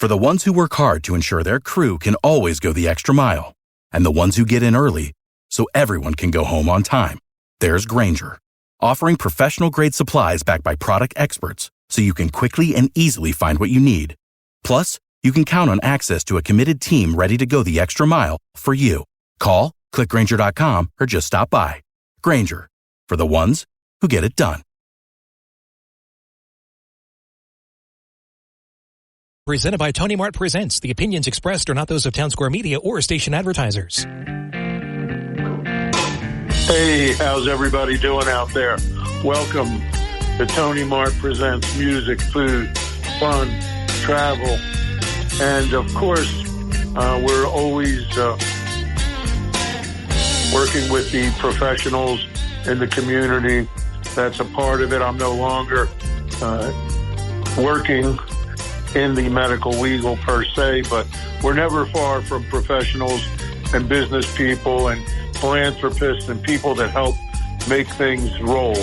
For the ones who work hard to ensure their crew can always go the extra mile, and the ones who get in early so everyone can go home on time, there's Grainger, offering professional-grade supplies backed by product experts so you can quickly and easily find what you need. Plus, you can count on access to a committed team ready to go the extra mile for you. Call, click Grainger.com, or just stop by. Grainger, for the ones who get it done. Presented by Tony Mart Presents. The opinions expressed are not those of Town Square Media or station advertisers. Hey, how's everybody doing out there? Welcome to Tony Mart Presents music, food, fun, travel, and of course, we're always working with the professionals in the community. That's a part of it. I'm no longer working in the medical legal per se, but we're never far from professionals and business people and philanthropists and people that help make things roll.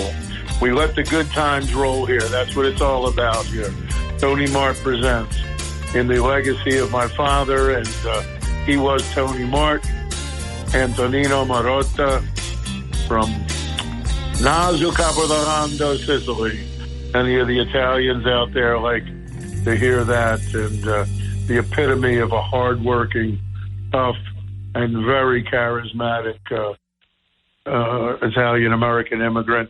We let the good times roll here. That's what it's all about here. Tony Mart Presents, in the legacy of my father, and he was Tony Mart, Antonino Marotta from Naso Capodanno, Sicily. Any of the Italians out there like to hear that, and the epitome of a hardworking, tough, and very charismatic Italian-American immigrant.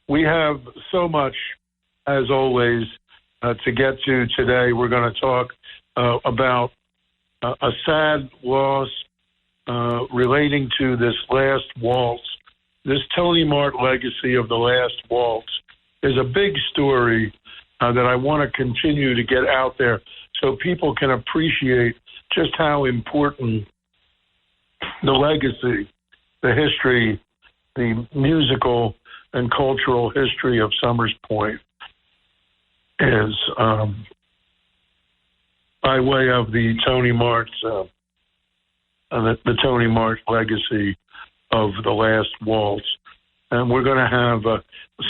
We have so much, as always, to get to today. We're going to talk about a sad loss relating to this last waltz. This Tony Mart legacy of the last waltz is a big story that I want to continue to get out there so people can appreciate just how important the legacy, the history, the musical and cultural history of Somers Point is, by way of the Tony Mart, the Tony Mart legacy of the last waltz. And we're going to have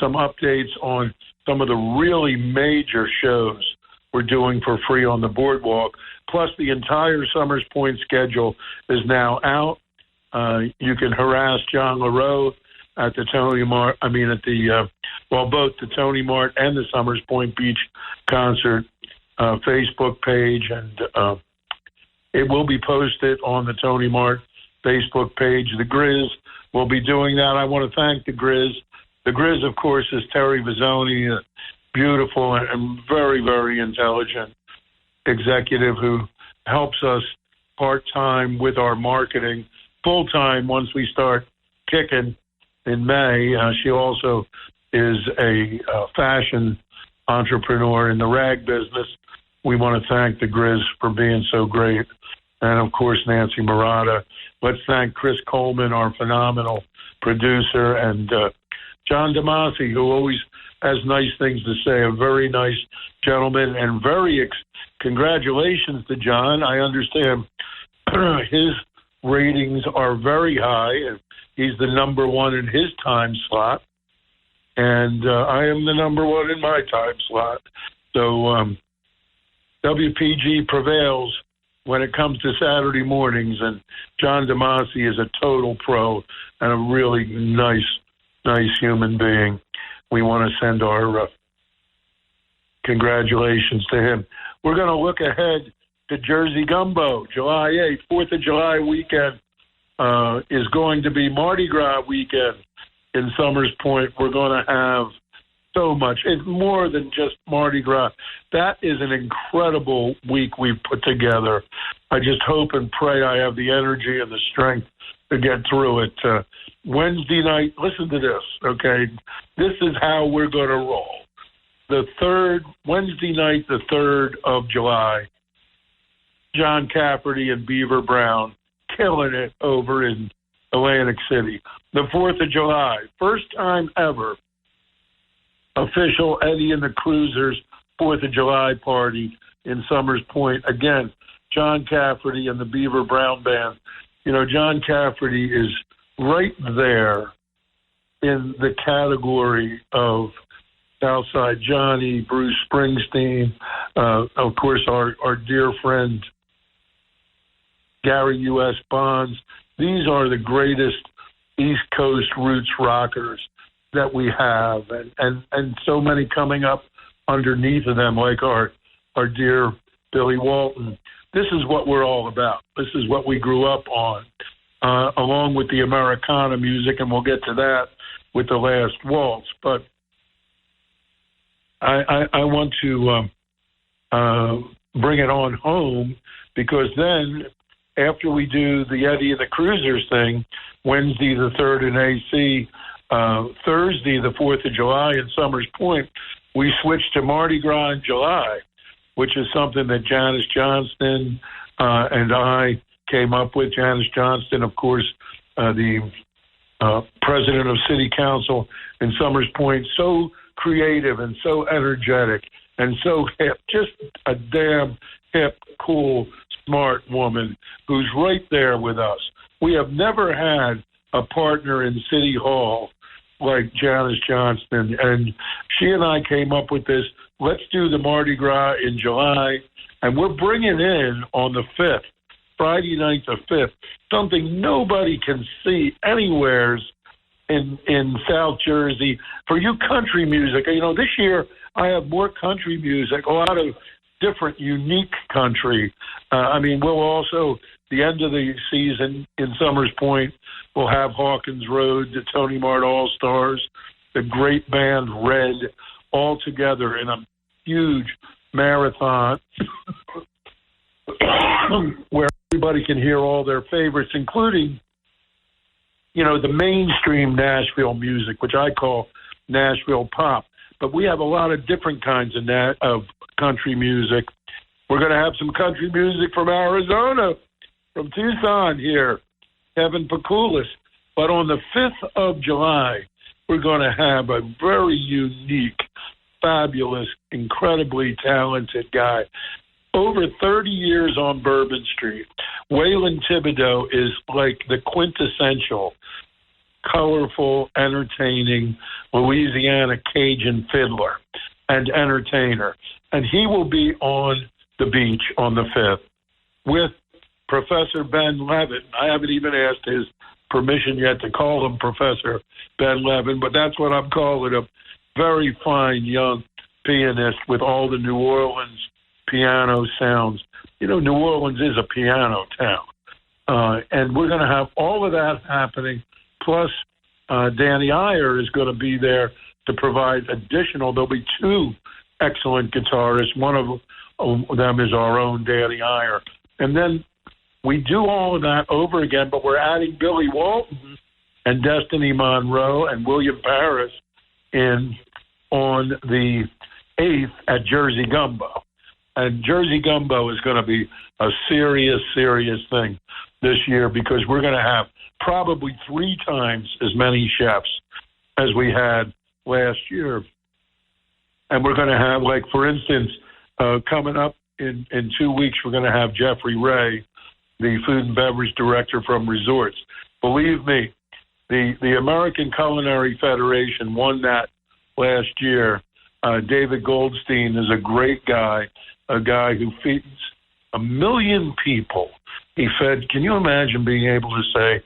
some updates on some of the really major shows we're doing for free on the boardwalk. Plus, the entire Somers Point schedule is now out. You can harass John LaRoe at the Tony Mart, both the Tony Mart and the Somers Point Beach Concert Facebook page, and it will be posted on the Tony Mart Facebook page. The Grizz will be doing that. I want to thank the Grizz. The Grizz, of course, is Terry Vizzoni, a beautiful and very, very intelligent executive who helps us part-time with our marketing, full-time once we start kicking in May. She also is a fashion entrepreneur in the rag business. We want to thank the Grizz for being so great. And, of course, Nancy Marotta. Let's thank Chris Coleman, our phenomenal producer, and John DeMasi, who always has nice things to say, a very nice gentleman, and congratulations to John. I understand his ratings are very high, and he's the number one in his time slot, and I am the number one in my time slot. So WPG prevails when it comes to Saturday mornings, and John DeMasi is a total pro and a really nice human being. We want to send our congratulations to him. We're going to look ahead to Jersey Gumbo, July 8th. 4th of July weekend is going to be Mardi Gras weekend in Somers Point. We're going to have so much. It's more than just Mardi Gras. That is an incredible week we've put together. I just hope and pray I have the energy and the strength to get through it. Wednesday night, listen to this, okay? This is how we're going to roll. Wednesday night, the 3rd of July, John Cafferty and Beaver Brown killing it over in Atlantic City. The 4th of July, first time ever, official Eddie and the Cruisers 4th of July party in Somers Point. Again, John Cafferty and the Beaver Brown Band. You know, John Cafferty is right there in the category of Southside Johnny, Bruce Springsteen, of course, our dear friend Gary U.S. Bonds. These are the greatest East Coast roots rockers that we have, and so many coming up underneath of them, like our dear Billy Walton. This is what we're all about. This is what we grew up on, along with the Americana music, and we'll get to that with the last waltz. But I want to bring it on home, because then after we do the Eddie and the Cruisers thing, Wednesday the 3rd in AC, Thursday the 4th of July in Summers Point, we switch to Mardi Gras in July, which is something that Janice Johnston and I came up with. Janice Johnston, of course, the president of City Council in Summers Point, so creative and so energetic and so hip, just a damn hip, cool, smart woman who's right there with us. We have never had a partner in City Hall like Janice Johnston, and she and I came up with this, let's do the Mardi Gras in July, and we're bringing in on the 5th, Friday night the 5th, something nobody can see anywheres in South Jersey. For you country music, this year I have more country music, a lot of different, unique country. We'll also, the end of the season in Summers Point, we'll have Hawkins Road, the Tony Mart All-Stars, the great band Red, all together in a huge marathon where everybody can hear all their favorites, including, the mainstream Nashville music, which I call Nashville pop. But we have a lot of different kinds of country music. We're going to have some country music from Arizona, from Tucson here, Kevin Pakoulis. But on the 5th of July, we're going to have a very unique, fabulous, incredibly talented guy. Over 30 years on Bourbon Street, Waylon Thibodeau is like the quintessential, colorful, entertaining Louisiana Cajun fiddler and entertainer. And he will be on the beach on the 5th with Professor Ben Levin. I haven't even asked his permission yet to call him Professor Ben Levin, but that's what I'm calling him. Very fine young pianist with all the New Orleans piano sounds. New Orleans is a piano town. And we're going to have all of that happening. Plus, Danny Iyer is going to be there to provide additional. There'll be two excellent guitarists. One of them is our own Danny Iyer. And then we do all of that over again, but we're adding Billy Walton and Destiny Monroe and William Paris in on the 8th at Jersey Gumbo. And Jersey Gumbo is going to be a serious, serious thing this year, because we're going to have probably 3 times as many chefs as we had last year. And we're going to have, like, for instance, coming up in 2 weeks, we're going to have Jeffrey Ray, the food and beverage director from Resorts. Believe me, the American Culinary Federation won that last year. David Goldstein is a great guy, a guy who feeds 1 million people. He fed, can you imagine being able to say,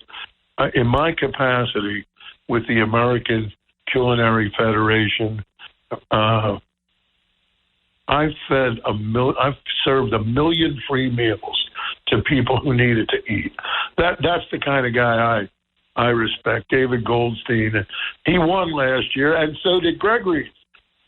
in my capacity with the American Culinary Federation, I've served 1 million free meals to people who needed to eat. That's the kind of guy I respect, David Goldstein. He won last year, and so did Gregory's.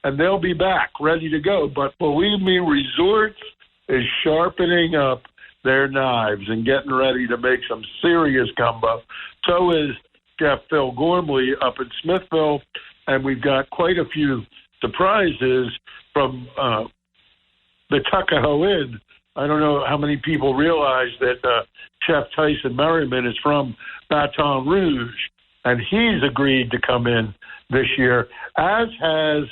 And they'll be back, ready to go. But believe me, Resorts is sharpening up their knives and getting ready to make some serious gumbo. So is Chef Phil Gormley up in Smithville. And we've got quite a few surprises from the Tuckahoe Inn. I don't know how many people realize that Chef Tyson Merriman is from Baton Rouge, and he's agreed to come in this year, as has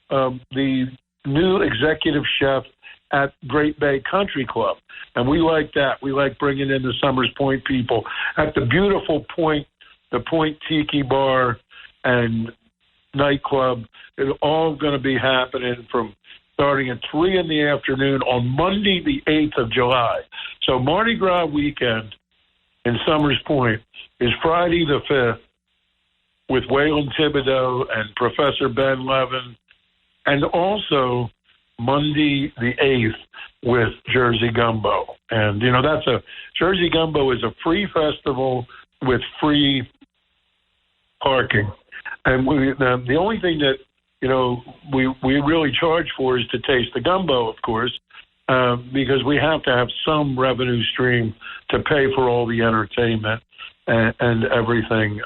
the new executive chef at Great Bay Country Club. And we like that. We like bringing in the Summers Point people at the beautiful Point, the Point Tiki Bar and nightclub. It's all going to be happening from starting at 3 in the afternoon on Monday, the 8th of July. So Mardi Gras weekend in Summers Point is Friday the 5th with Waylon Thibodeau and Professor Ben Levin, and also Monday the 8th with Jersey Gumbo. And, Jersey Gumbo is a free festival with free parking. And the only thing that, we really charge for is to taste the gumbo, of course, because we have to have some revenue stream to pay for all the entertainment and everything.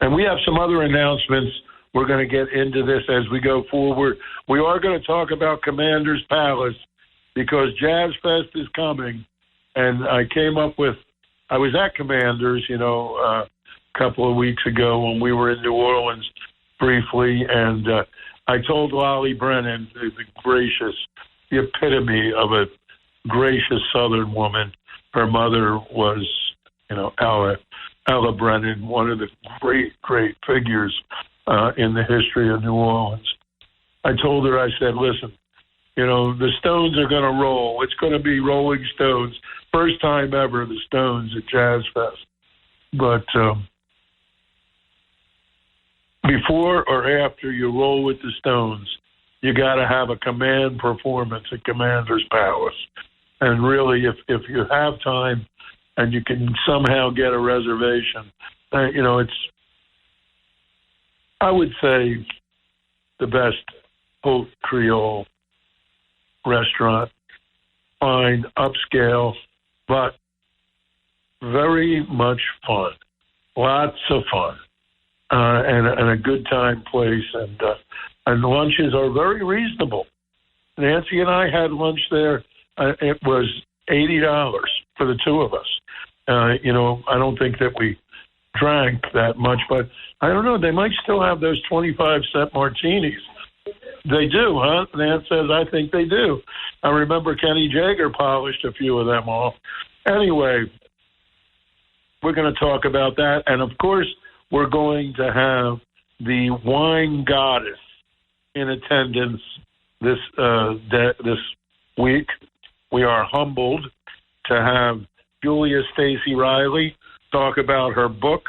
And we have some other announcements. We're going to get into this as we go forward. We are going to talk about Commander's Palace because Jazz Fest is coming. And I was at Commander's, a couple of weeks ago when we were in New Orleans briefly. And I told Lolly Brennan, the epitome of a gracious Southern woman. Her mother was, Ella Brennan, one of the great, great figures in the history of New Orleans. I told her, I said, listen, the Stones are going to roll. It's going to be Rolling Stones. First time ever, the Stones at Jazz Fest. But before or after you roll with the Stones, you got to have a command performance at Commander's Palace. And really, if you have time and you can somehow get a reservation, it's, I would say, the best haute Creole restaurant. Fine, upscale, but very much fun. Lots of fun. And a good time place. And lunches are very reasonable. Nancy and I had lunch there. It was $80 for the two of us. I don't think that we drank that much, but I don't know. They might still have those 25-cent martinis. They do, huh? Nance says, I think they do. I remember Kenny Jagger polished a few of them off. Anyway, we're going to talk about that. And, of course, we're going to have the wine goddess in attendance this week. We are humbled to have Julia Stacy Riley talk about her book,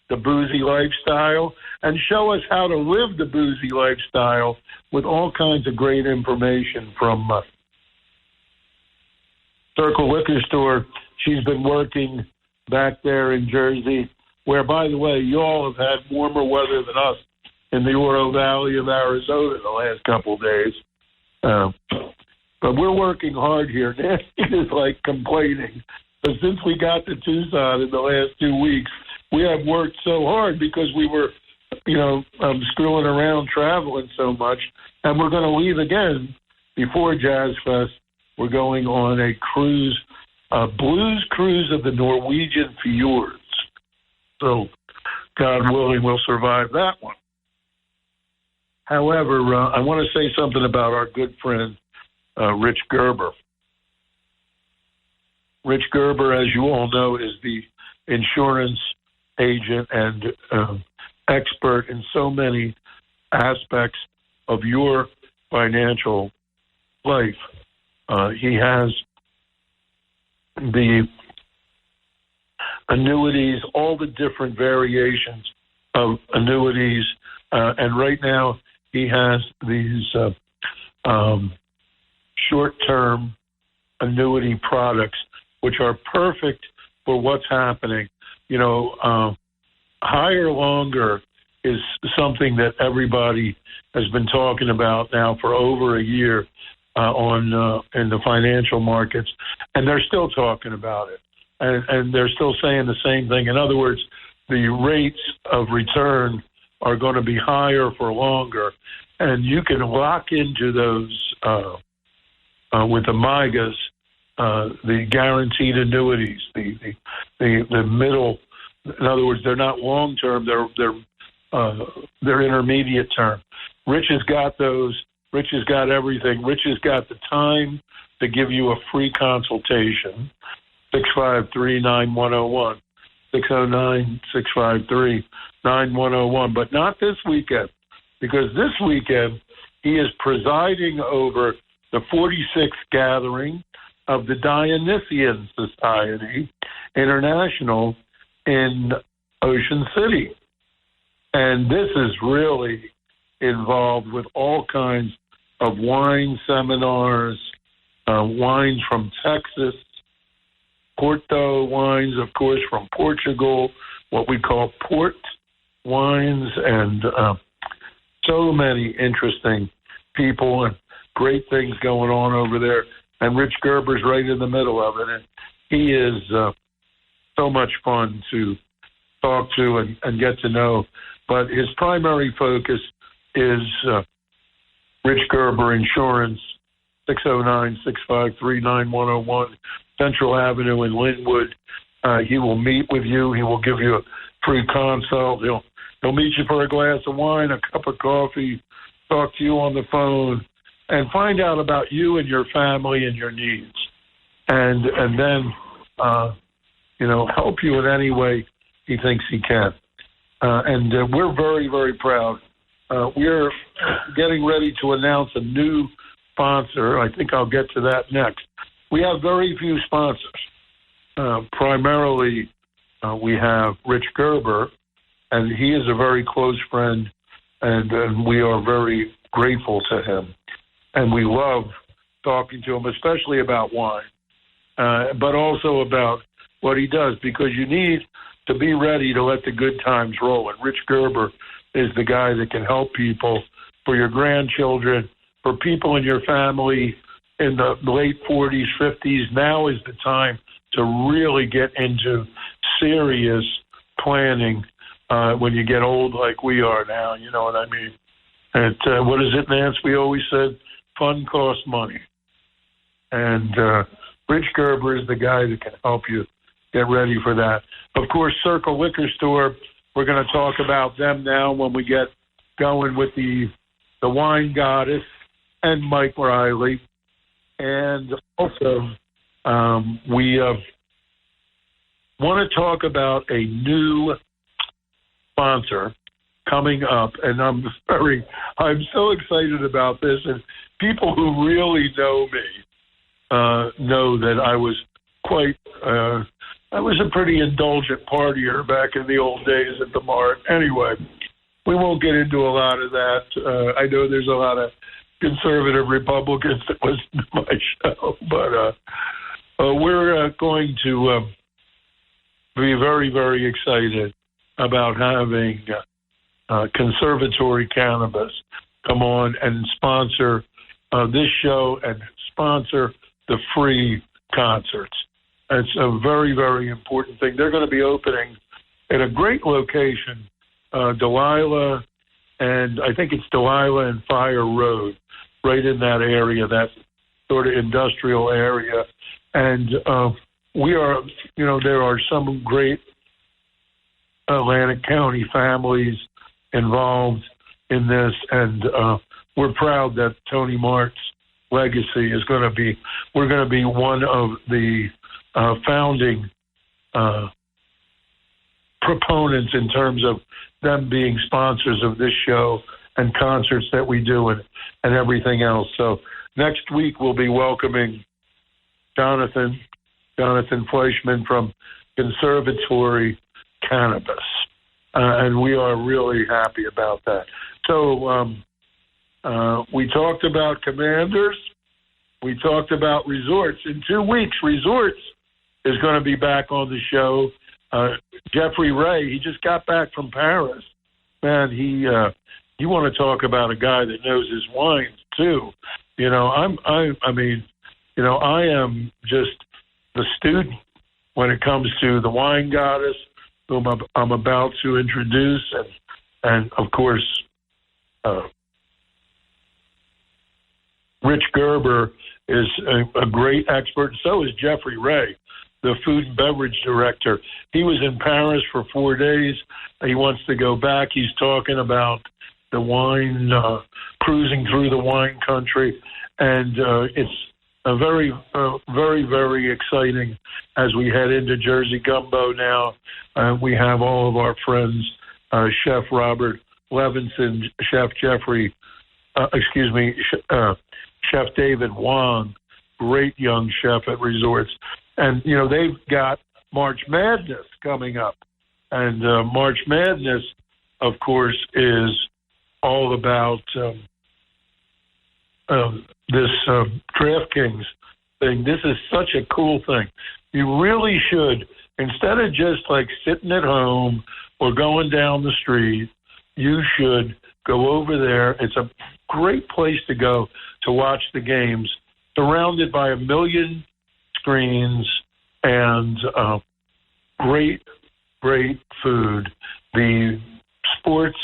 The Boozy Lifestyle, and show us how to live the boozy lifestyle with all kinds of great information from Circle Liquor Store. She's been working back there in Jersey, where, by the way, you all have had warmer weather than us in the Oro Valley of Arizona the last couple of days. But we're working hard here. Nancy is like complaining. But since we got to Tucson in the last 2 weeks, we have worked so hard because we were, screwing around traveling so much. And we're going to leave again before Jazz Fest. We're going on a cruise, a blues cruise of the Norwegian fjords. So, God willing, we'll survive that one. However, I want to say something about our good friend, Rich Gerber. Rich Gerber, as you all know, is the insurance agent and expert in so many aspects of your financial life. He has the annuities, all the different variations of annuities, and right now he has these short-term annuity products, which are perfect for what's happening. Higher longer is something that everybody has been talking about now for over a year in the financial markets, and they're still talking about it, and they're still saying the same thing. In other words, the rates of return are going to be higher for longer, and you can lock into those with the MIGAs, the guaranteed annuities, the middle. In other words, they're not long term; they're intermediate term. Rich has got those. Rich has got everything. Rich has got the time to give you a free consultation. 653-9101, 9101. But not this weekend, because this weekend he is presiding over the 46th gathering of the Dionysian Society International in Ocean City. And this is really involved with all kinds of wine seminars, wines from Texas, Porto wines, of course, from Portugal, what we call port wines, and so many interesting people and great things going on over there. And Rich Gerber's right in the middle of it. And he is so much fun to talk to and get to know. But his primary focus is Rich Gerber Insurance, 609-653-9101, Central Avenue in Linwood. He will meet with you. He will give you a free consult. He'll meet you for a glass of wine, a cup of coffee, talk to you on the phone, and find out about you and your family and your needs. And then, help you in any way he thinks he can. And we're very, very proud. We're getting ready to announce a new sponsor. I think I'll get to that next. We have very few sponsors. Primarily, we have Rich Gerber, and he is a very close friend, and we are very grateful to him. And we love talking to him, especially about wine, but also about what he does, because you need to be ready to let the good times roll. And Rich Gerber is the guy that can help people, for your grandchildren, for people in your family in the late 40s, 50s. Now is the time to really get into serious planning when you get old like we are now. You know what I mean? And what is it, Nance? We always said, fun costs money. And Rich Gerber is the guy that can help you get ready for that. Of course, Circle Liquor Store, we're going to talk about them now when we get going with the Wine Goddess and Mike Riley. And also, we want to talk about a new sponsor coming up, and I'm so excited about this. And people who really know me know that I was a pretty indulgent partier back in the old days at the Mart. Anyway, we won't get into a lot of that. I know there's a lot of conservative Republicans that listen to my show, but we're going to be very, very excited about having Conservatory Cannabis come on and sponsor this show and sponsor the free concerts. It's a very, very important thing. They're going to be opening at a great location, Delilah, and I think it's Delilah and Fire Road, right in that area, that sort of industrial area. And we are, there are some great Atlantic County families involved in this, and we're proud that Tony Mart's legacy is going to be, we're going to be one of the founding proponents in terms of them being sponsors of this show and concerts that we do and everything else. So next week we'll be welcoming Jonathan Fleischman from Conservatory Cannabis. And we are really happy about that. So we talked about Commanders. We talked about Resorts. In 2 weeks, Resorts is going to be back on the show. Jeffrey Ray, he just got back from Paris. Man, you want to talk about a guy that knows his wines too. I am just the student when it comes to the Wine Goddess, whom I'm about to introduce, and of course, Rich Gerber is a great expert. So is Jeffrey Ray, the food and beverage director. He was in Paris for 4 days. He wants to go back. He's talking about the wine, cruising through the wine country. And it's a very, very, very exciting as we head into Jersey Gumbo now. We have all of our friends Chef Robert Levinson, Chef Chef David Wong, great young chef at resorts. And, they've got March Madness coming up. And March Madness, of course, is all about this DraftKings thing. This is such a cool thing. You really should, instead of just like sitting at home or going down the street, you should go over there. It's a great place to go to watch the games, surrounded by 1 million screens and great food. The sports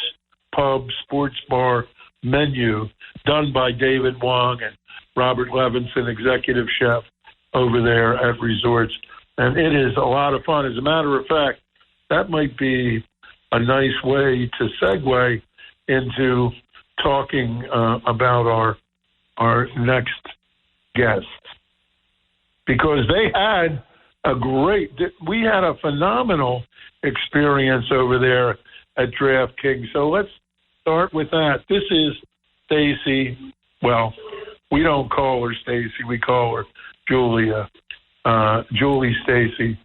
pub, sports bar menu done by David Wong and Robert Levinson, executive chef over there at resorts. And it is a lot of fun. As a matter of fact, that might be a nice way to segue into talking about our next guest, because they had we had a phenomenal experience over there at DraftKings. So let's start with that. This is Stacy. Well, we don't call her Stacy. We call her Julie Stacy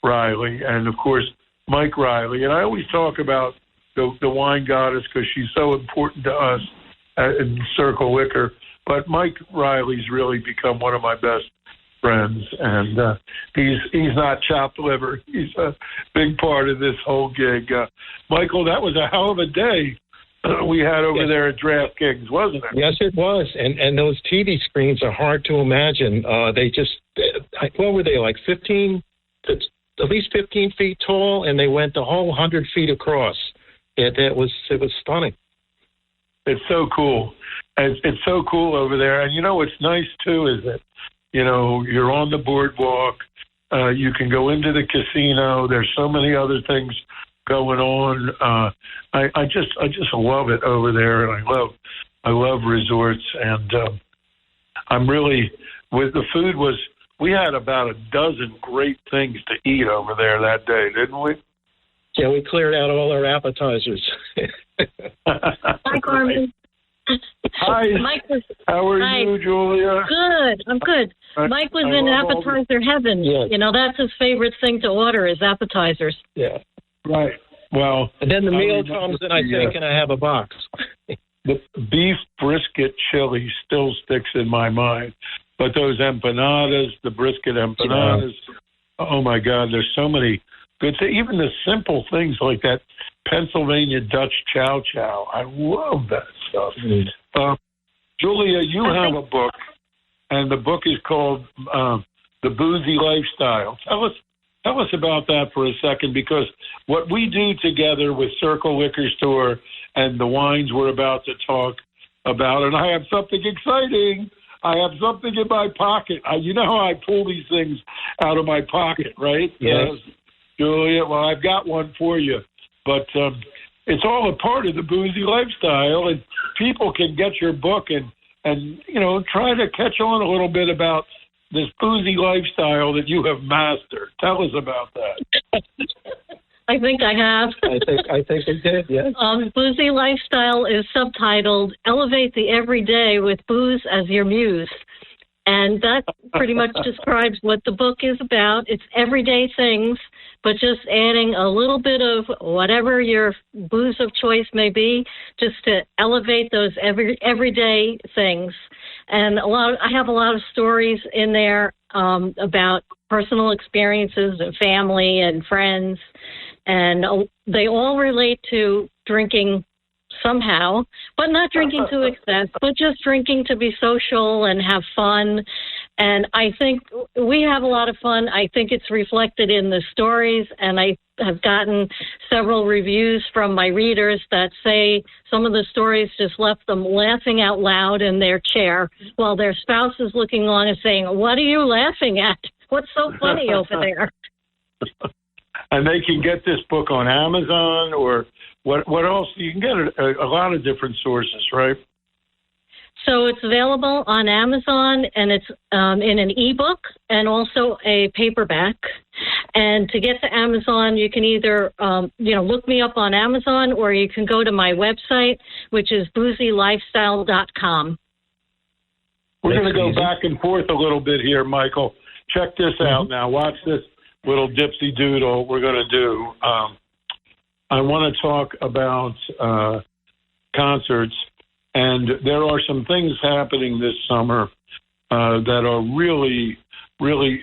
Riley, and of course Mike Riley. And I always talk about the wine goddess because she's so important to us in Circle Liquor. But Mike Riley's really become one of my best friends, and he's not chopped liver. He's a big part of this whole gig. Michael, that was a hell of a day we had over there at DraftKings, wasn't it? Yes, it was. And those TV screens are hard to imagine. What were they, like 15, at least 15 feet tall, and they went the whole 100 feet across. It was stunning. It's so cool. It's so cool over there. And what's nice too is that you're on the boardwalk. You can go into the casino. There's so many other things going on. I just love it over there, and I love resorts. And I'm really with the food we had about a dozen great things to eat over there that day, didn't we? Yeah, we cleared out all our appetizers. Hi, Carmen. Hi. How are you, Julia? Good. I'm good. Mike was in appetizer heaven. Yes. That's his favorite thing to order is appetizers. Yeah. Right. Well. And then the meal comes and I think, and I have a box. The beef brisket chili still sticks in my mind. But those empanadas, the brisket empanadas, oh my God, there's so many good things. Even the simple things like that Pennsylvania Dutch chow chow. I love that stuff. Mm-hmm. Julia, you have a book, and the book is called The Boozy Lifestyle. Tell us about that for a second, because what we do together with Circle Liquor Store and the wines we're about to talk about, and I have something exciting. I have something in my pocket. You know how I pull these things out of my pocket, right? Yes. Julia, well, I've got one for you. But it's all a part of the boozy lifestyle, and people can get your book and try to catch on a little bit about this boozy lifestyle that you have mastered. Tell us about that. I think I have. I think it did, yes. Boozy Lifestyle is subtitled Elevate the Everyday with Booze as Your Muse. And that pretty much describes what the book is about. It's everyday things, but just adding a little bit of whatever your booze of choice may be, just to elevate those everyday things. And I have a lot of stories in there about personal experiences and family and friends, and they all relate to drinking somehow, but not drinking to excess, but just drinking to be social and have fun. And I think we have a lot of fun. I think it's reflected in the stories, and I have gotten several reviews from my readers that say some of the stories just left them laughing out loud in their chair while their spouse is looking on and saying, "What are you laughing at? What's so funny over there?" And they can get this book on Amazon, or what else? You can get it a lot of different sources, right? So it's available on Amazon, and it's in an ebook and also a paperback. And to get to Amazon, you can either, look me up on Amazon, or you can go to my website, which is boozylifestyle.com. We're going to go back and forth a little bit here, Michael. Check this out now. Watch this little dipsy doodle we're going to do. I want to talk about concerts, and there are some things happening this summer that are really, really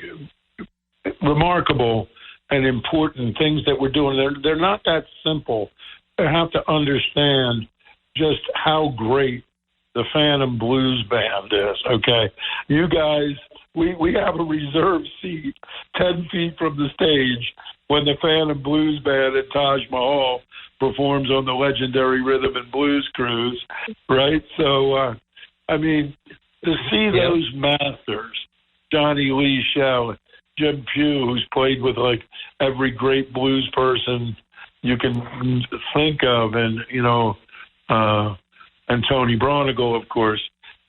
remarkable and important things that we're doing. They're not that simple. You have to understand just how great the Phantom Blues Band is, okay? You guys, we have a reserved seat 10 feet from the stage when the Phantom Blues Band at Taj Mahal performs on the legendary Rhythm and Blues Cruise, right? So, to see those masters, Johnny Lee Shell, Jim Pugh, who's played with, like, every great blues person you can think of, and, and Tony Bronigal, of course,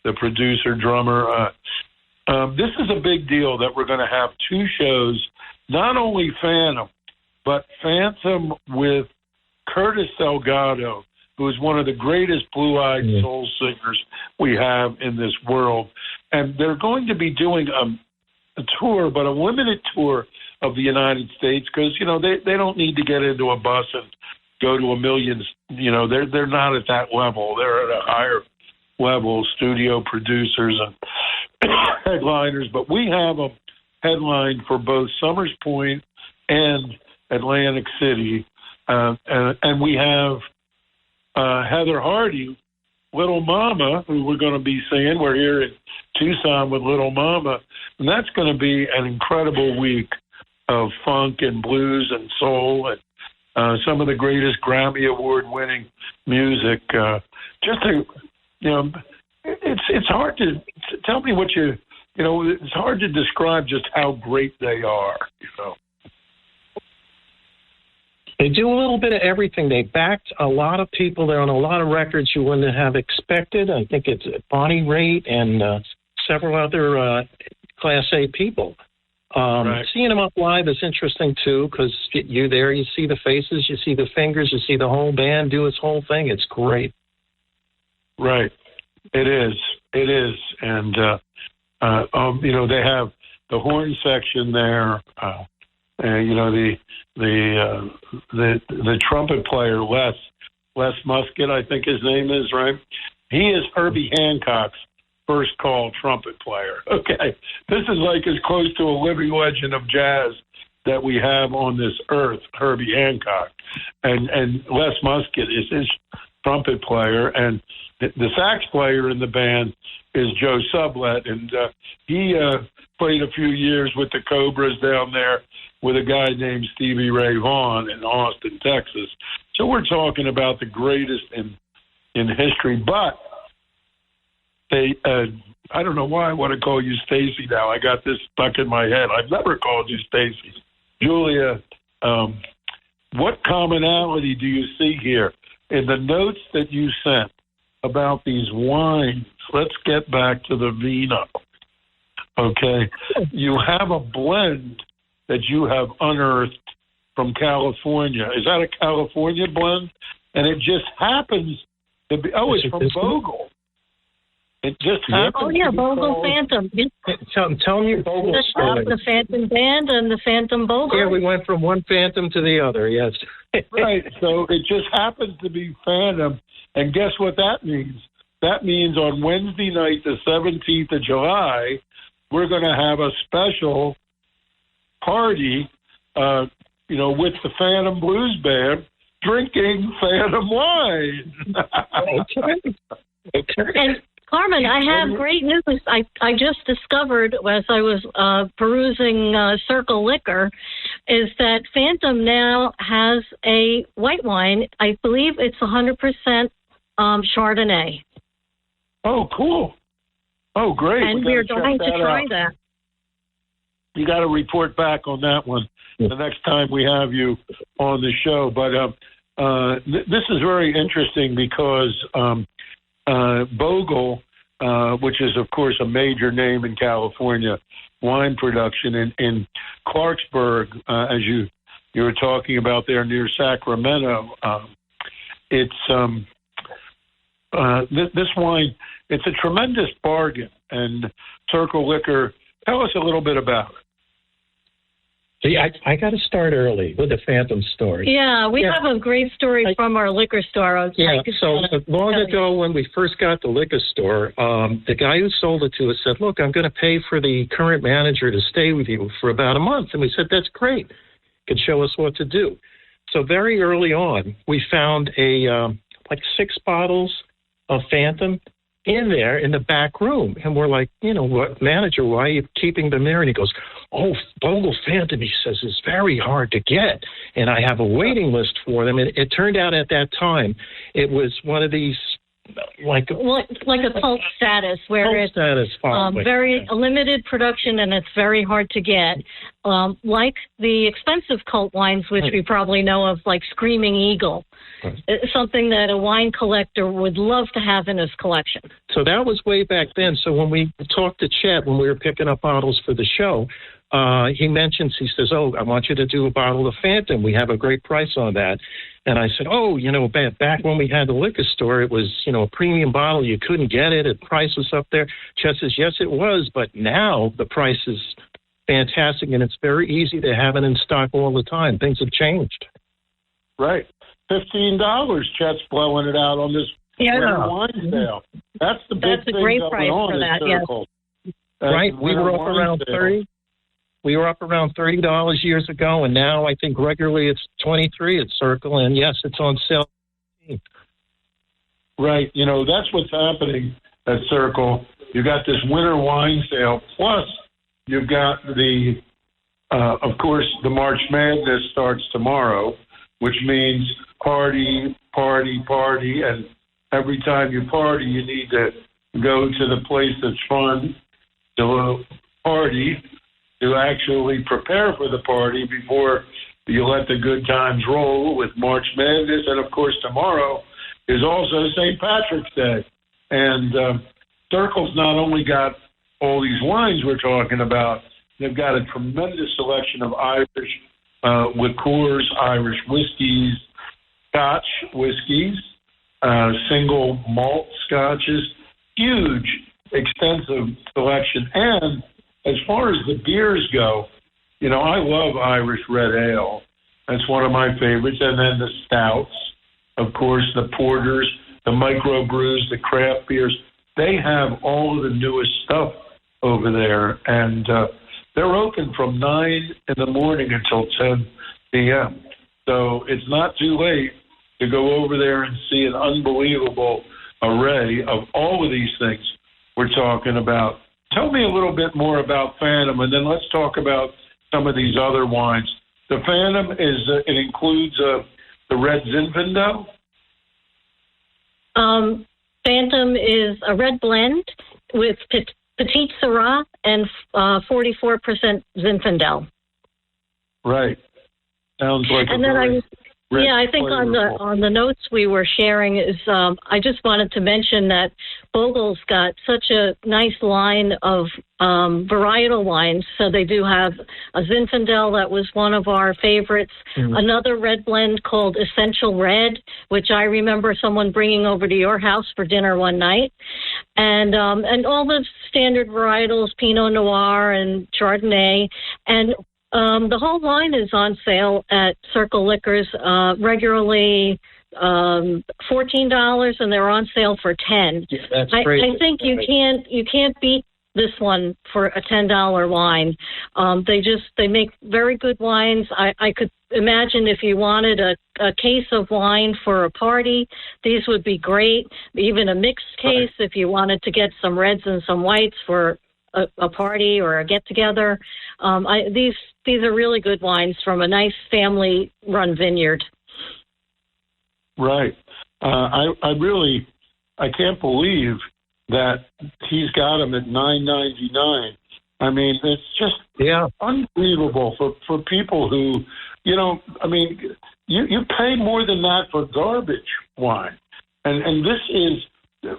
the producer, drummer. This is a big deal that we're going to have two shows, not only Phantom, but Phantom with Curtis Salgado, who is one of the greatest blue-eyed soul singers we have in this world. And they're going to be doing a tour, but a limited tour of the United States, because, they don't need to get into a bus and go to a million. They're not at that level. They're at a higher level, studio producers and headliners. But we have a headline for both Summers Point and Atlantic City. And we have Heather Hardy, Little Mama, who we're going to be seeing. We're here in Tucson with Little Mama. And that's going to be an incredible week of funk and blues and soul and some of the greatest Grammy Award-winning music. It's hard to tell me what it's hard to describe just how great they are, They do a little bit of everything. They backed a lot of people. They're on a lot of records you wouldn't have expected. I think it's Bonnie Raitt and several other Class A people. Right. Seeing them up live is interesting, too, because you're there, you see the faces, you see the fingers, you see the whole band do its whole thing. It's great. Right. It is. And, they have the horn section there. The trumpet player, Les Muscat, I think his name is, right? He is Herbie Hancock's first call trumpet player. Okay. This is like as close to a living legend of jazz that we have on this earth, Herbie Hancock. And Les Muscat is his trumpet player, and the sax player in the band is Joe Sublette, and he played a few years with the Cobras down there with a guy named Stevie Ray Vaughan in Austin, Texas. So we're talking about the greatest in history, but they, I don't know why I want to call you Stacy now. I got this stuck in my head. I've never called you Stacy. Julia, what commonality do you see here in the notes that you sent about these wines? Let's get back to the vino. Okay. You have a blend that you have unearthed from California. Is that a California blend? And it just happens to be, it's from Bogle. It just happens. Oh, yeah, Bogle Phantom. Tell me your Bogle story. The Phantom Band and the Phantom Bogle. Yeah, we went from one Phantom to the other, yes. Right, so it just happens to be Phantom. And guess what that means? That means on Wednesday night, the 17th of July, we're going to have a special party, with the Phantom Blues Band, drinking Phantom wine. Okay. And Carmen, I have great news. I just discovered as I was perusing Circle Liquor is that Phantom now has a white wine. I believe it's 100% Chardonnay. Oh, cool. Oh, great. And we're going to try that. You got to report back on that one the next time we have you on the show. But this is very interesting because Bogle, which is, of course, a major name in California, wine production in Clarksburg, as you were talking about there near Sacramento. It's this wine. It's a tremendous bargain, and Circle Liquor. Tell us a little bit about it. See, I got to start early with the Phantom story. Yeah, we have a great story from our liquor store. So long ago when we first got the liquor store, the guy who sold it to us said, look, I'm going to pay for the current manager to stay with you for about a month. And we said, that's great. Could show us what to do. So very early on, we found like 6 bottles of Phantom in there in the back room. And we're like, what, manager, why are you keeping them there? And he goes, oh, Bogle Phantom, he says, is very hard to get. And I have a waiting list for them. And it turned out at that time, it was one of these, like a cult status, where it's very limited production and it's very hard to get. Like the expensive cult wines, which we probably know of, like Screaming Eagle. It's something that a wine collector would love to have in his collection. So that was way back then. So when we talked to Chet, when we were picking up bottles for the show, he says, oh, I want you to do a bottle of Phantom. We have a great price on that. And I said, oh, back when we had the liquor store, it was, a premium bottle. You couldn't get it. The price was up there. Chet says, yes, it was. But now the price is fantastic, and it's very easy to have it in stock all the time. Things have changed. Right. $15. Chet's blowing it out on this wine sale. That's the big That's a thing great going price on for in that, Circle. yes. Right. We were up around 30. We were up around $30 years ago, and now I think regularly it's $23 at Circle, and yes, it's on sale. Right. That's what's happening at Circle. You got this winter wine sale, plus you've got the, of course, the March Madness starts tomorrow, which means party, party, party, and every time you party, you need to go to the place that's fun to party, to actually prepare for the party before you let the good times roll with March Madness. And, of course, tomorrow is also St. Patrick's Day. And Circle's not only got all these wines we're talking about, they've got a tremendous selection of Irish liqueurs, Irish whiskeys, Scotch whiskeys, single malt scotches, huge, extensive selection. And as far as the beers go, I love Irish red ale. That's one of my favorites. And then the stouts, of course, the porters, the microbrews, the craft beers. They have all of the newest stuff over there. And they're open from 9 in the morning until 10 p.m. So it's not too late to go over there and see an unbelievable array of all of these things we're talking about. Tell me a little bit more about Phantom, and then let's talk about some of these other wines. The Phantom it includes the red Zinfandel? Phantom is a red blend with Petite Syrah and 44% Zinfandel. Right. Sounds like and then I think on the notes we were sharing is I just wanted to mention that Bogle's got such a nice line of varietal wines. So they do have a Zinfandel that was one of our favorites, another red blend called Essential Red, which I remember someone bringing over to your house for dinner one night, and all the standard varietals, Pinot Noir and Chardonnay, and the whole line is on sale at Circle Liquors regularly $14, and they're on sale for $10. Yeah, that's great. I think you can't beat this one for a $10 wine. They make very good wines. I could imagine if you wanted a case of wine for a party, these would be great. Even a mixed case if you wanted to get some reds and some whites for a party or a get-together. These are really good wines from a nice family-run vineyard. Right. I can't believe that he's got them at $9.99. I mean, it's just unbelievable for people who, you pay more than that for garbage wine. And this is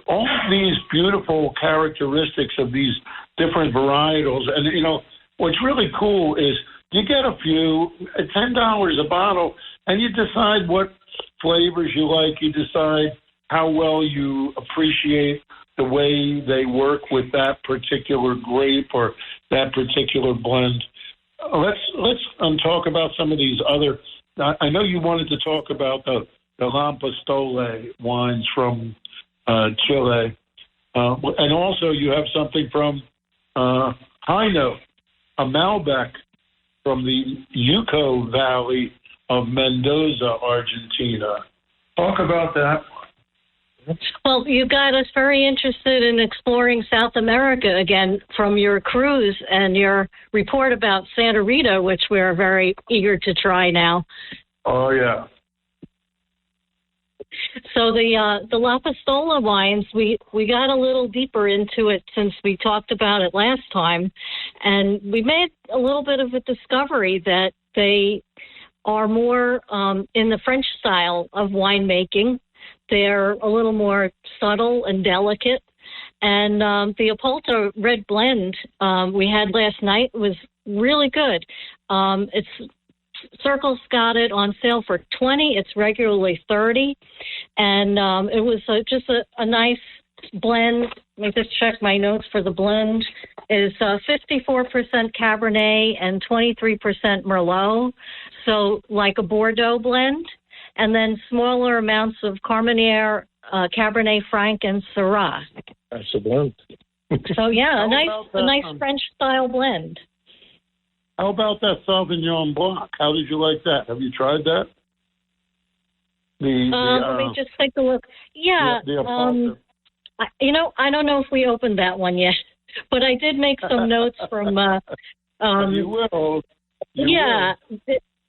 all of these beautiful characteristics of these different varietals. And, what's really cool is you get a few, $10 a bottle, and you decide what flavors you like. You decide how well you appreciate the way they work with that particular grape or that particular blend. Let's talk about some of these other. I know you wanted to talk about the Lampastole wines from Chile, and also you have something from High Note, a Malbec from the Yuco Valley of Mendoza, Argentina. Talk about that. Well, you got us very interested in exploring South America again from your cruise and your report about Santa Rita, which we're very eager to try now. Oh, yeah. So the La Pistola wines, we got a little deeper into it since we talked about it last time, and we made a little bit of a discovery that they are more in the French style of winemaking. They're a little more subtle and delicate. And the Apolta Red Blend we had last night was really good. Circle's got it on sale for $20. It's regularly $30. And it was just a nice blend. Let me just check my notes for the blend. Is 54% Cabernet and 23% Merlot. So like a Bordeaux blend. And then smaller amounts of Carmenere, Cabernet Franc, and Syrah. That's a blend. So yeah, a nice French-style blend. How about that Sauvignon Blanc? How did you like that? Have you tried that? Let me just take a look. Yeah, I don't know if we opened that one yet, but I did make some notes from. You will. Yeah.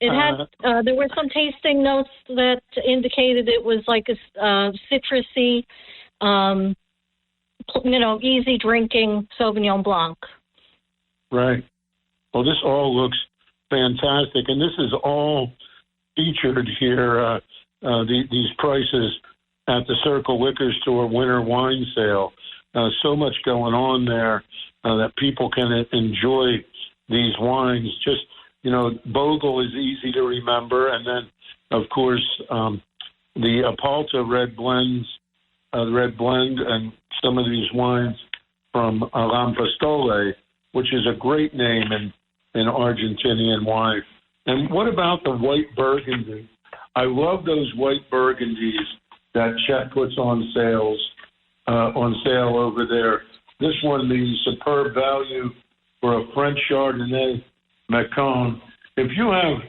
It had there were some tasting notes that indicated it was like a citrusy, easy drinking Sauvignon Blanc. Right. Well, this all looks fantastic, and this is all featured here. These prices at the Circle Liquor Store Winter Wine Sale. So much going on there that people can enjoy these wines. Just Bogle is easy to remember. And then, of course, the Apalta Red Blend, and some of these wines from Lampastole, which is a great name in Argentinian wine. And what about the white Burgundy? I love those white Burgundies that Chet puts on sale over there. This one, the superb value for a French Chardonnay Macon. If you have,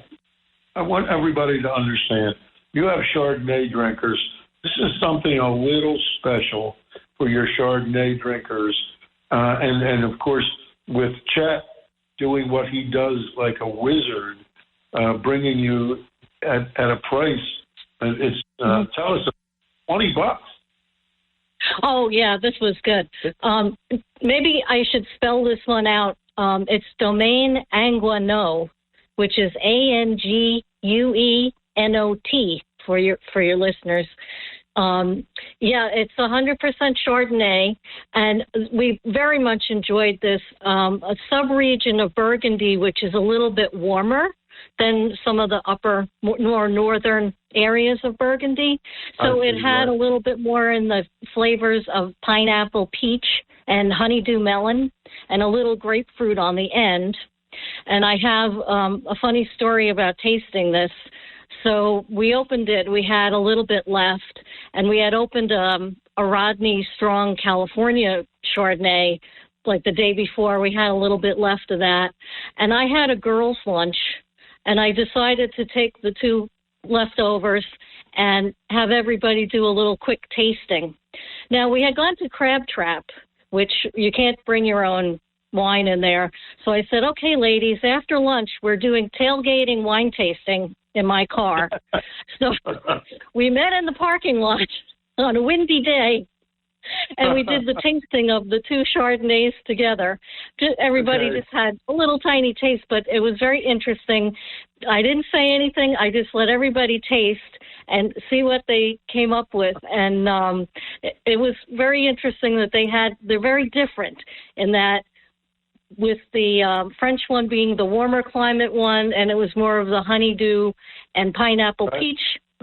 I want everybody to understand, you have Chardonnay drinkers. This is something a little special for your Chardonnay drinkers. And of course, with Chet doing what he does like a wizard, bringing you at a price, it's, tell us, $20. Oh, yeah, this was good. Maybe I should spell this one out. It's Domaine Anguenot, which is Anguenot for your listeners. It's 100% Chardonnay, and we very much enjoyed this. A sub-region of Burgundy, which is a little bit warmer than some of the upper, more northern areas of Burgundy. So it had a little bit more in the flavors of pineapple, peach, and honeydew melon, and a little grapefruit on the end. And I have a funny story about tasting this. So we opened it. We had a little bit left, and we had opened a Rodney Strong California Chardonnay like the day before. We had a little bit left of that. And I had a girls' lunch, and I decided to take the two leftovers and have everybody do a little quick tasting. Now, we had gone to Crab Trap, which you can't bring your own wine in there. So I said, okay, ladies, after lunch, we're doing tailgating wine tasting in my car. So we met in the parking lot on a windy day, and we did the tasting of the two Chardonnays together. Everybody just had a little tiny taste, but it was very interesting. I didn't say anything. I just let everybody taste and see what they came up with. And it was very interesting that they're very different in that with the French one being the warmer climate one, and it was more of the honeydew and pineapple peach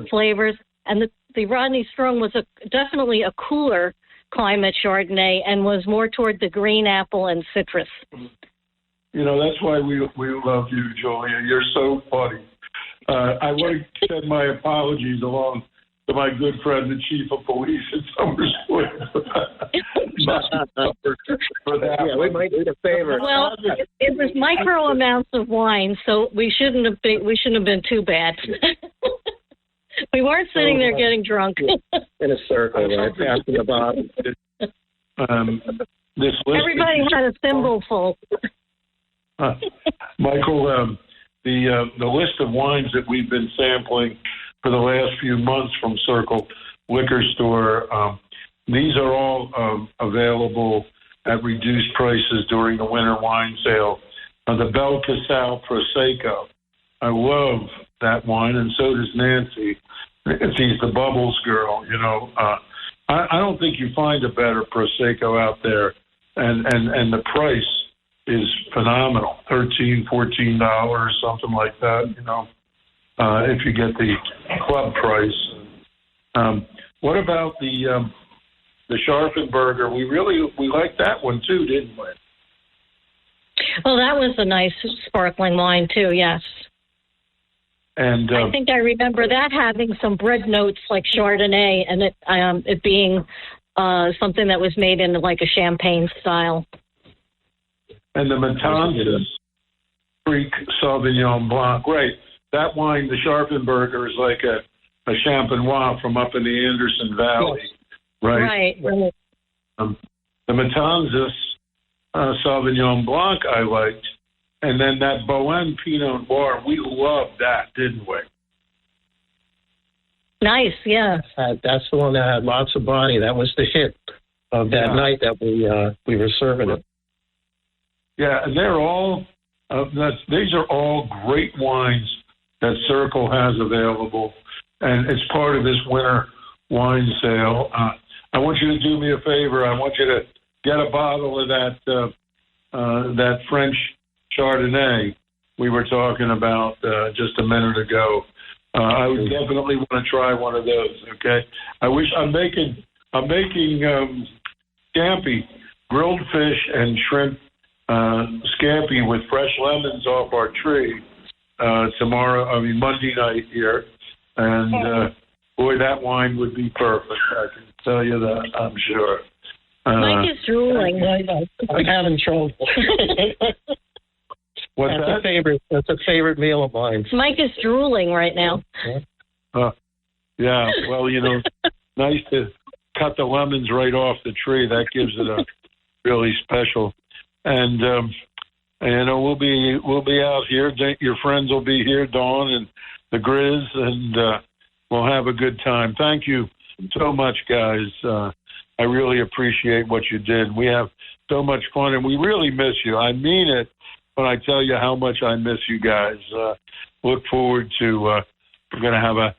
flavors. And the Rodney Strong was definitely a cooler climate Chardonnay and was more toward the green apple and citrus. That's why we love you, Julia. You're so funny. I want to send my apologies along to my good friend, the chief of police at Summers Point. For that. Yeah, we might need a favor. Well, it was micro amounts of wine, so we shouldn't have been too bad. We weren't sitting there getting drunk. In a circle, right? Passing the bottle. This list Everybody had a thimbleful. Michael, the list of wines that we've been sampling for the last few months from Circle Liquor Store, these are all available at reduced prices during the winter wine sale. The Bel Casal Prosecco, I love that wine, and so does Nancy. She's the Bubbles girl, I don't think you find a better Prosecco out there, and the price is phenomenal, $13, $14, something like that, if you get the club price. What about the Scharfenberger? We liked that one too, didn't we? Well, that was a nice sparkling wine too, yes. And I think I remember that having some bread notes like Chardonnay, and it being something that was made in like a champagne style. And the Matanzas Creek Sauvignon Blanc, right? That wine, the Scharfenberger, is like a Champenois from up in the Anderson Valley, right? Right. The Matanzas Sauvignon Blanc I liked, and then that Bohème Pinot Noir, we loved that, didn't we? Nice, yeah. That's the one that had lots of body. That was the hit of that night that we were serving it. Yeah, and they're all these are all great wines that Circle has available, and it's part of this winter wine sale. I want you to do me a favor. I want you to get a bottle of that French Chardonnay we were talking about just a minute ago. I would definitely want to try one of those. Okay, I'm making scampi, grilled fish and shrimp scampi with fresh lemons off our tree Monday night here, and boy, that wine would be perfect. I can tell you that, I'm sure. Mike is drooling. I'm having trouble. What's that? That's a favorite meal of mine. Mike is drooling right now. Yeah, well, nice to cut the lemons right off the tree. That gives it a really special. And we'll be out here. Your friends will be here, Dawn and the Grizz, and we'll have a good time. Thank you so much, guys. I really appreciate what you did. We have so much fun, and we really miss you. I mean it when I tell you how much I miss you guys. Look forward to we're going to have a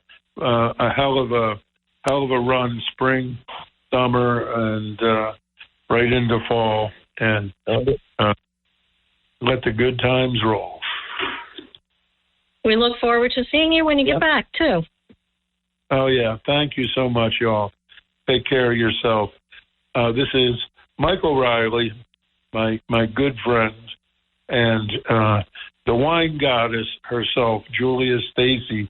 hell of a run, spring, summer, and right into fall, and let the good times roll. We look forward to seeing you when you get back, too. Oh, yeah. Thank you so much, y'all. Take care of yourself. This is Michael Riley, my good friend, and the wine goddess herself, Julia Stacy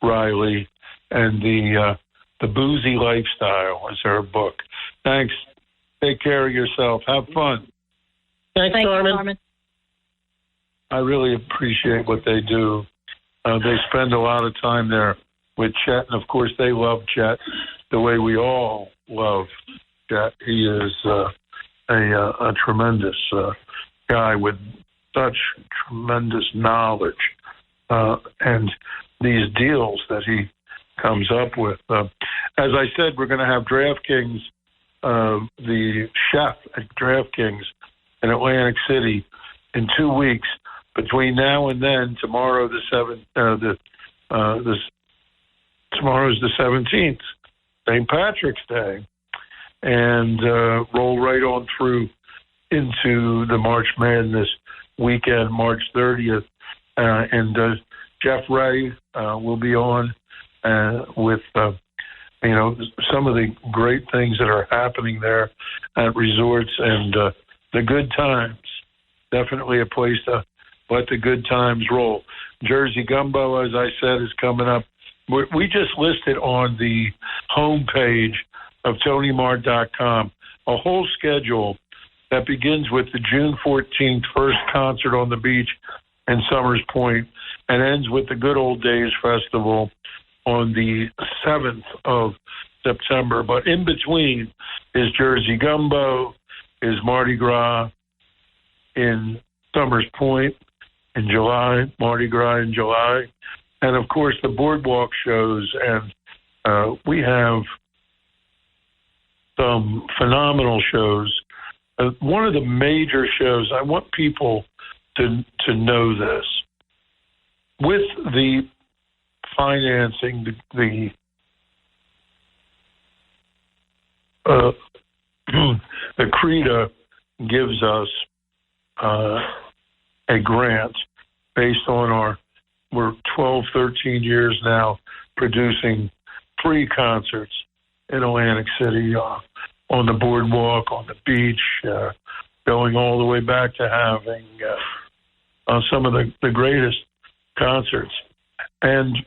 Riley, and the Boozy Lifestyle is her book. Thanks. Take care of yourself. Have fun. Thanks, Carmen. I really appreciate what they do. They spend a lot of time there with Chet, and of course they love Chet the way we all love Chet. He is a tremendous guy with such tremendous knowledge, and these deals that he comes up with. As I said, we're going to have DraftKings, the chef at DraftKings in Atlantic City in 2 weeks. Between now and then, tomorrow tomorrow's the 17th, St. Patrick's Day, and roll right on through into the March Madness weekend, March 30th. And Jeff Ray will be on with, some of the great things that are happening there at resorts and the good times. Definitely a place to let the good times roll. Jersey Gumbo, as I said, is coming up. We just listed on the homepage of TonyMart.com a whole schedule that begins with the June 14th first concert on the beach in Summers Point and ends with the Good Old Days Festival on the 7th of September. But in between is Jersey Gumbo, is Mardi Gras in Summers Point in July, Mardi Gras in July, and, of course, the boardwalk shows. And we have some phenomenal shows. One of the major shows, I want people to know this. With the financing, the CREDA gives us a grant based on we're 12, 13 years now producing free concerts in Atlantic City, on the boardwalk, on the beach, going all the way back to having some of the greatest concerts. And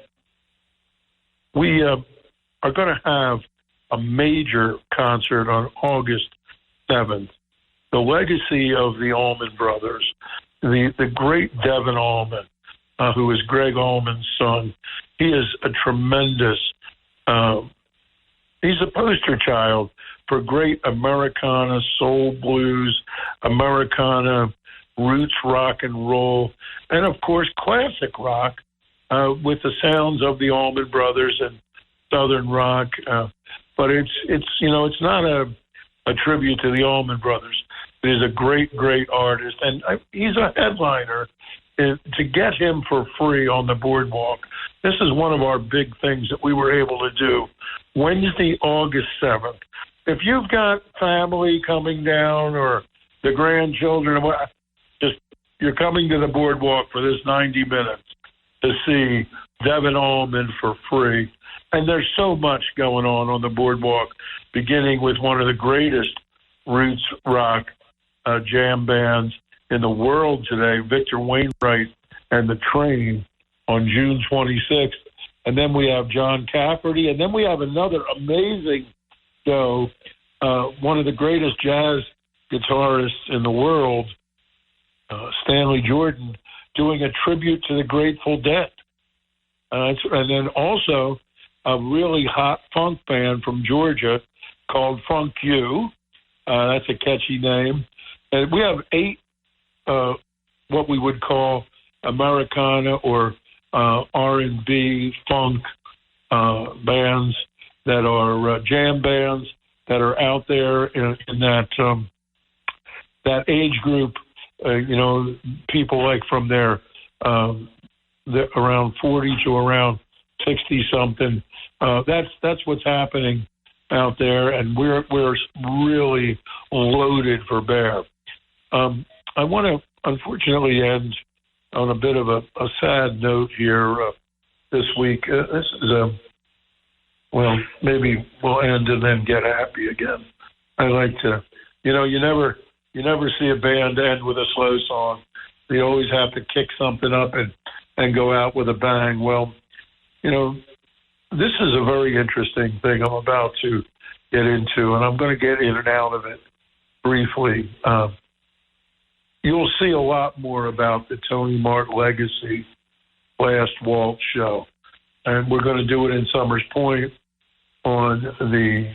we are going to have a major concert on August 7th. The legacy of the Allman Brothers, the great Devin Allman, who is Greg Allman's son. He is a tremendous, he's a poster child for great Americana, soul blues, Americana, roots rock and roll, and of course classic rock with the sounds of the Allman Brothers and Southern rock. But it's not a tribute to the Allman Brothers. It is a great, great artist, and he's a headliner. To get him for free on the boardwalk, this is one of our big things that we were able to do. Wednesday, August 7th. If you've got family coming down or the grandchildren, you're coming to the boardwalk for this 90 minutes to see Devin Allman for free. And there's so much going on the boardwalk, beginning with one of the greatest roots rock jam bands in the world today, Victor Wainwright and the Train, on June 26th. And then we have John Cafferty. And then we have another amazing show, one of the greatest jazz guitarists in the world, Stanley Jordan, doing a tribute to the Grateful Dead. And then also a really hot funk band from Georgia called Funk U. That's a catchy name. And we have 8 what we would call Americana or R&B funk bands that are jam bands that are out there in that age group. People like from their around 40 to around 60 something. That's what's happening out there, and we're really loaded for bear. I want to unfortunately end on a bit of a sad note here this week. This is maybe we'll end and then get happy again. I like to, you never see a band end with a slow song. They always have to kick something up and go out with a bang. Well, this is a very interesting thing I'm about to get into, and I'm going to get in and out of it briefly. You'll see a lot more about the Tony Mart Legacy Last Waltz show, and we're going to do it in Summers Point on the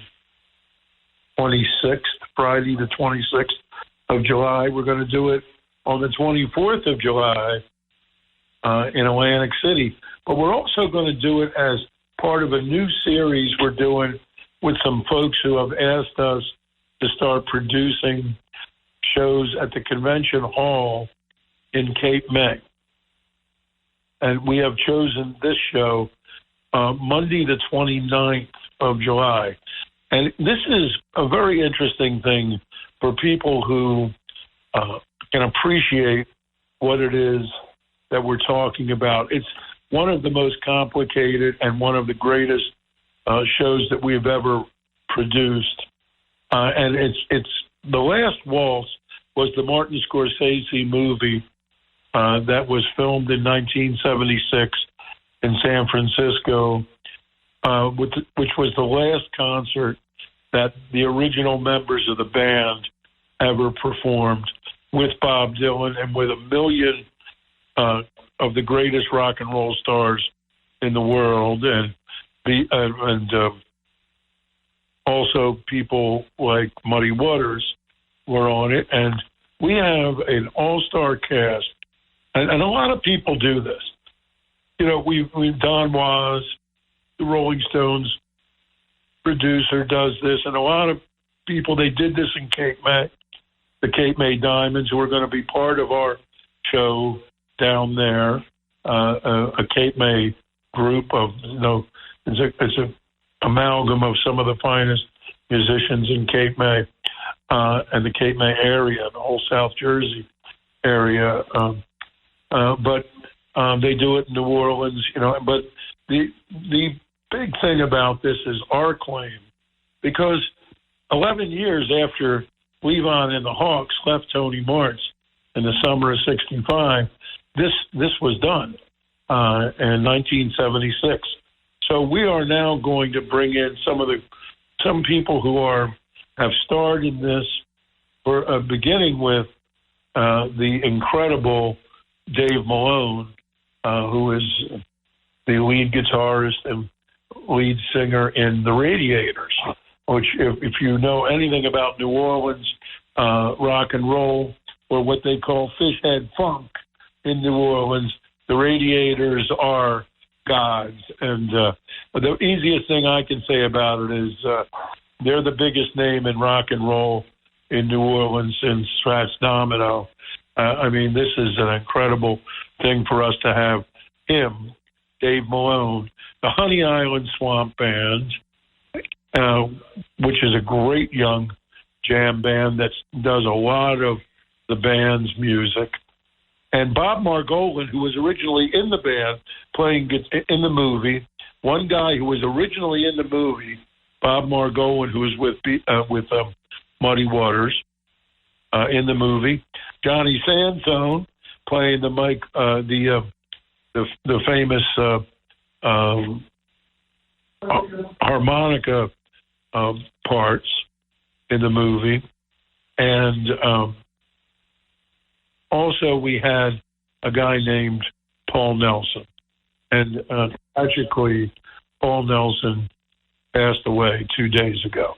26th, Friday the 26th of July. We're going to do it on the 24th of July in Atlantic City. But we're also going to do it as part of a new series we're doing with some folks who have asked us to start producing shows at the Convention Hall in Cape May. And we have chosen this show Monday the 29th of July. And this is a very interesting thing for people who can appreciate what it is that we're talking about. It's one of the most complicated and one of the greatest shows that we've ever produced. And it's The Last Waltz was the Martin Scorsese movie that was filmed in 1976 in San Francisco, which was the last concert that the original members of the band ever performed with Bob Dylan and with a million of the greatest rock and roll stars in the world, and also people like Muddy Waters were on it. And we have an all-star cast, and a lot of people do this. You know, we Don Was, the Rolling Stones producer, does this, and a lot of people, they did this in Cape May, the Cape May Diamonds, who are going to be part of our show down there, a Cape May group of, you know, it's a amalgam of some of the finest musicians in Cape May and the Cape May area, the whole South Jersey area. But they do it in New Orleans, you know. But the big thing about this is our claim, because 11 years after Levon and the Hawks left Tony Mart's in the summer of '65, this was done in 1976. So we are now going to bring in some people who have starred in this, beginning with the incredible Dave Malone, who is the lead guitarist and lead singer in the Radiators, which, if you know anything about New Orleans rock and roll, or what they call fish head funk in New Orleans, the Radiators are gods. And the easiest thing I can say about it is they're the biggest name in rock and roll in New Orleans since Fats Domino. I mean, this is an incredible thing for us to have him, Dave Malone, the Honey Island Swamp Band, which is a great young jam band that does a lot of the band's music, and Bob Margolin, who was originally in the band playing in the movie. One guy who was originally in the movie, Bob Margolin, who was with Muddy Waters in the movie. Johnny Sansone playing the famous harmonica parts in the movie, and also we had a guy named Paul Nelson, and tragically Paul Nelson passed away 2 days ago,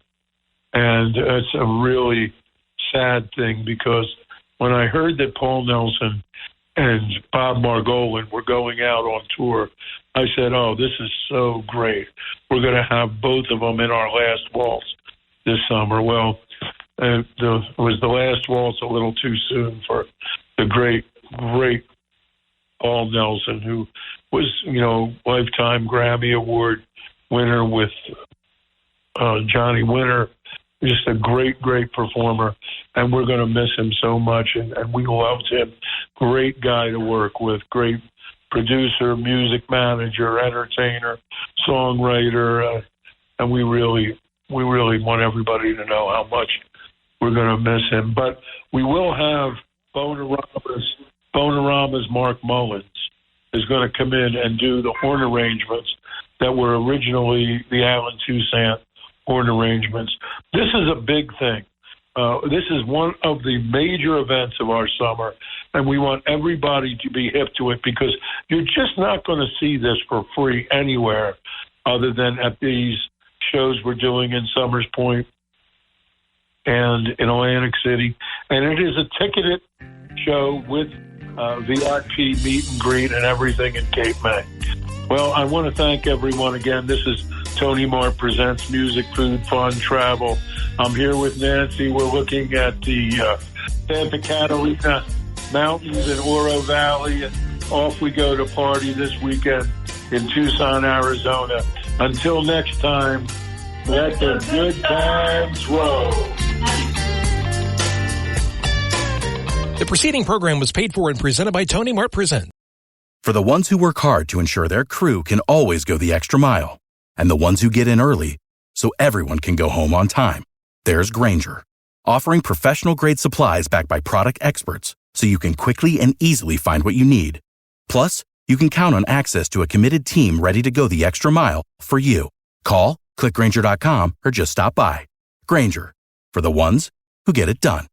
and it's a really sad thing, because when I heard that Paul Nelson and Bob Margolin were going out on tour, I said, oh, this is so great. We're going to have both of them in our last waltz this summer. Well, was the last waltz a little too soon for the great Paul Nelson, who was, you know, Lifetime Grammy Award winner with Johnny Winter. Just a great performer, and we're going to miss him so much, and we loved him. Great guy to work with, great producer, music manager, entertainer, songwriter, and we really want everybody to know how much we're going to miss him. But we will have Bonarama's Mark Mullins is going to come in and do the horn arrangements that were originally the Alan Toussaint horn arrangements. This is a big thing. This is one of the major events of our summer, and we want everybody to be hip to it, because you're just not going to see this for free anywhere other than at these shows we're doing in Summers Point and in Atlantic City. And it is a ticketed show with VIP meet and greet and everything in Cape May. Well, I want to thank everyone again. This is Tony Mart Presents Music, Food, Fun, Travel. I'm here with Nancy. We're looking at the Santa Catalina Mountains in Oro Valley. And off we go to party this weekend in Tucson, Arizona. Until next time, let the good times roll. preceding program was paid for and presented by Tony Mart Presents. For the ones who work hard to ensure their crew can always go the extra mile, and the ones who get in early so everyone can go home on time, there's Grainger, offering professional-grade supplies backed by product experts so you can quickly and easily find what you need. Plus, you can count on access to a committed team ready to go the extra mile for you. Call, click Grainger.com, or just stop by. Grainger, for the ones who get it done.